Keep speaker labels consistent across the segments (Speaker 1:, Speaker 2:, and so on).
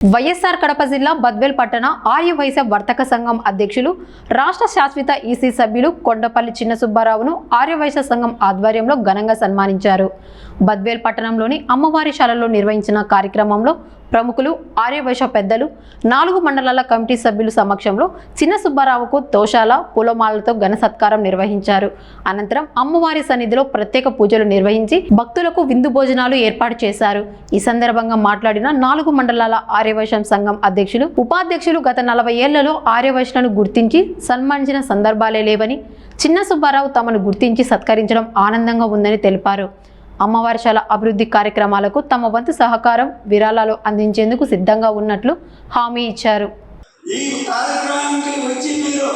Speaker 1: వైఎస్ఆర్ కడప జిల్లా బద్వేల్ పట్టణ ఆర్యవైశ్య వర్తక సంఘం అధ్యక్షులు రాష్ట్ర శాశ్వత ఈసీ సభ్యులు కొండపల్లి చిన్న సుబ్బారావును ఆర్యవైశ్య సంఘం ఆధ్వర్యంలో ఘనంగా సన్మానించారు. బద్వేల్ పట్టణంలోని అమ్మవారి శాలలో నిర్వహించిన కార్యక్రమంలో ప్రముఖులు, ఆర్యవైశ్య పెద్దలు, 4 మండలాల కమిటీ సభ్యుల సమక్షంలో చిన్న సుబ్బారావుకు తోషాల, పూలమాలతో ఘన సత్కారం నిర్వహించారు. అనంతరం అమ్మవారి సన్నిధిలో ప్రత్యేక పూజలు నిర్వహించి భక్తులకు విందు భోజనాలు ఏర్పాటు చేశారు. ఈ సందర్భంగా మాట్లాడిన 4 మండలాల ఆర్యవైశ్య సంఘం అధ్యక్షులు, ఉపాధ్యక్షులు గత 40 ఏళ్లలో ఆర్యవైశ్యులను గుర్తించి సన్మానించిన సందర్భాలే లేవని, చిన్న సుబ్బారావు తమను గుర్తించి సత్కరించడం ఆనందంగా ఉందని తెలిపారు. అమ్మవారిశాల అభివృద్ధి కార్యక్రమాలకు తమ వంతు సహకారం, విరాళాలు అందించేందుకు సిద్ధంగా ఉన్నట్లు హామీ ఇచ్చారు.
Speaker 2: ఈ కార్యక్రమానికి వచ్చి మీరు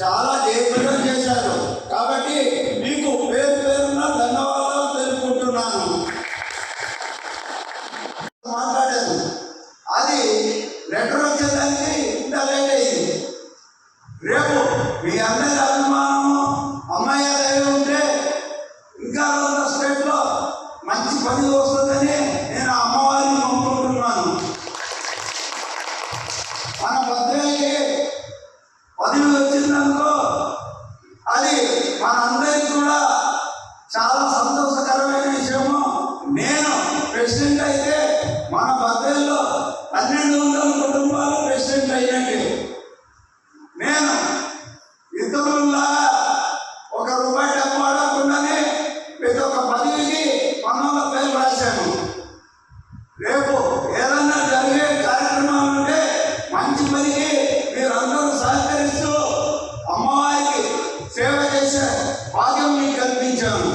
Speaker 2: చాలా జయప్రదం చేశారు కాబట్టి మీకు పేరు పేరున ధన్యవాదాలు తెలుపుకుంటున్నాను. మాట్లాడాను అది లెటర్ వచ్చేదానికి ఇంత లేట్ అయింది. రేపు మీ అందరి అభిమానము అమ్మాయి ఉంటే ఇంకా స్టేట్లో మంచి పని వస్తుందని నేను అమ్మవారిని నమ్ముకుంటున్నాను. మన బద్వేల్కి పదవి వచ్చిందనుకో అది మనందరికీ కూడా చాలా సంతోషకరమైన విషయము. నేను ప్రెసిడెంట్ అయితే మన బద్వేల్లో 1200 కుటుంబాలు ప్రెసిడెంట్ అయ్యండి. నేను ఇతరుల్లాగా ఒక రూపాయి డబ్బు వాడకుండానే ప్రతి ఒక్క పదవికి పన్నుల పేరు రాశాను. రేపు ఏదన్నా జరిగే కార్యక్రమాలు ఉంటే మంచి పనికి మీరందరూ సహకరిస్తూ అమ్మవారికి సేవ చేసే భాగ్యం మీకు కల్పించాను.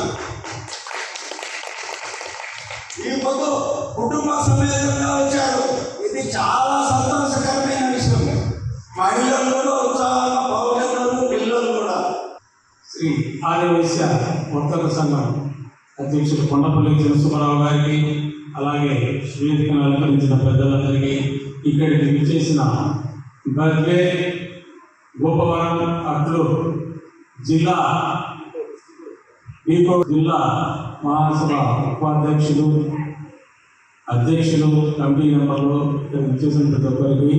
Speaker 2: ఈ పొద్దు కుటుంబ సమేతంగా వచ్చారు. ఇది చాలా సంతోషకరమైన విషయం. మహిళలు కూడా ఉత్సాహంగా, పౌరులు, పిల్లలు కూడా.
Speaker 3: శ్రీ ఆర్యవైశ్య వర్తక సంఘం అధ్యక్షుడు కొండపల్లి చిన్న సుబ్బారావు గారికి, అలాగే వేదికను అలంకరించిన పెద్దలందరికీ, ఇక్కడికి విచ్చేసిన బద్వేల్, గోపవరం, అట్లూరు జిల్లా జిల్లా మహాసభ ఉపాధ్యక్షులు, అధ్యక్షులు, కమిటీ మెంబర్లు ఇక్కడ విచ్చేసిన ప్రతి ఒక్కరికి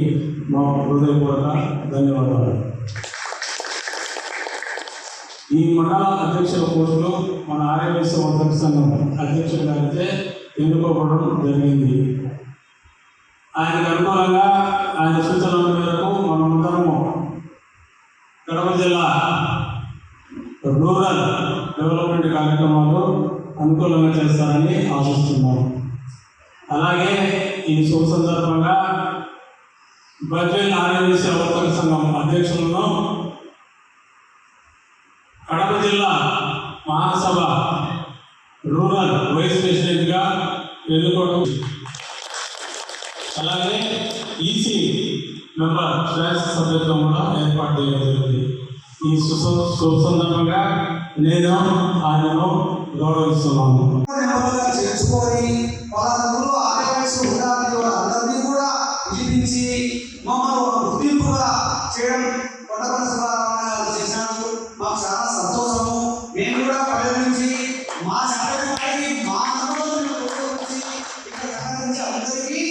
Speaker 3: మా హృదయపూర్వక ధన్యవాదాలు. ఈ మండల అధ్యక్షుల పోస్టులు మన ఆర్యవైశ్య వర్తక సంఘం అధ్యక్షులు గారితే ఎన్నుకోవడం జరిగింది. ఆయనకు అనుకూలంగా ఆయన సూచనల మేరకు మనమందరము కడప జిల్లా రూరల్ డెవలప్మెంట్ కార్యక్రమాలు అనుకూలంగా చేస్తారని ఆశిస్తున్నాము. అలాగే ఈ శుభ సందర్భంగా బద్వేల్ ఆర్యవైశ్య వర్తక సంఘం అధ్యక్షులను కడప జిల్లా మహాసభ రూరల్ వైస్ ప్రెసిడెంట్గా ఎన్నుకోవడం, అలాగే ఈసీ మెంబర్ శాసన సభ్యత్వం కూడా ఏర్పాటు చేయడం జరిగింది. ఈ శుభ సందర్భంగా నేను ఆయనను గౌరవిస్తున్నాను.
Speaker 2: చేసుకొని వాళ్ళందరూ ఆర్యవైశ్య అందరినీ కూడా పిలిపించి మమ్మల్ని గుర్తింపుగా చేయడం కొండపల్లి సుబ్బారావు చేసినందుకు మాకు చాలా సంతోషము. మేము కూడా పల్లె నుంచి మా సంఘానికి మా నుంచి ఇక్కడ సంఘటించి అందరికీ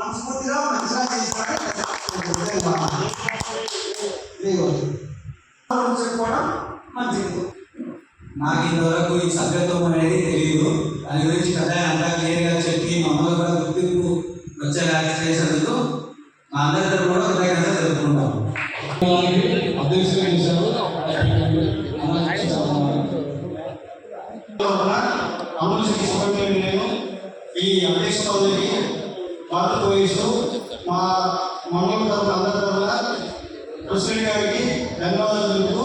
Speaker 2: మనస్ఫూర్తిగా మంచిగా చేస్తారని చెప్పుకోవడం మంచిది.
Speaker 4: నాకు ఇంతవరకు ఈ సభ్యత్వం అనేది తెలియదు. దాని గురించి కథ అంతా క్లియర్గా చెప్పి మమ్మల్ని కూడా గుర్తింపు వచ్చేలా చేసేందుకు మా అందరితో కూడా కృతజ్ఞత తెలుపుకుంటాము.
Speaker 5: నేను ఈ అధ్యక్ష పదవికి పాత్ర వహిస్తూ మా మండలం తరఫున అందరి తరఫున ప్రెసిడెంట్ గారికి ధన్యవాదాలు తెలుపుతూ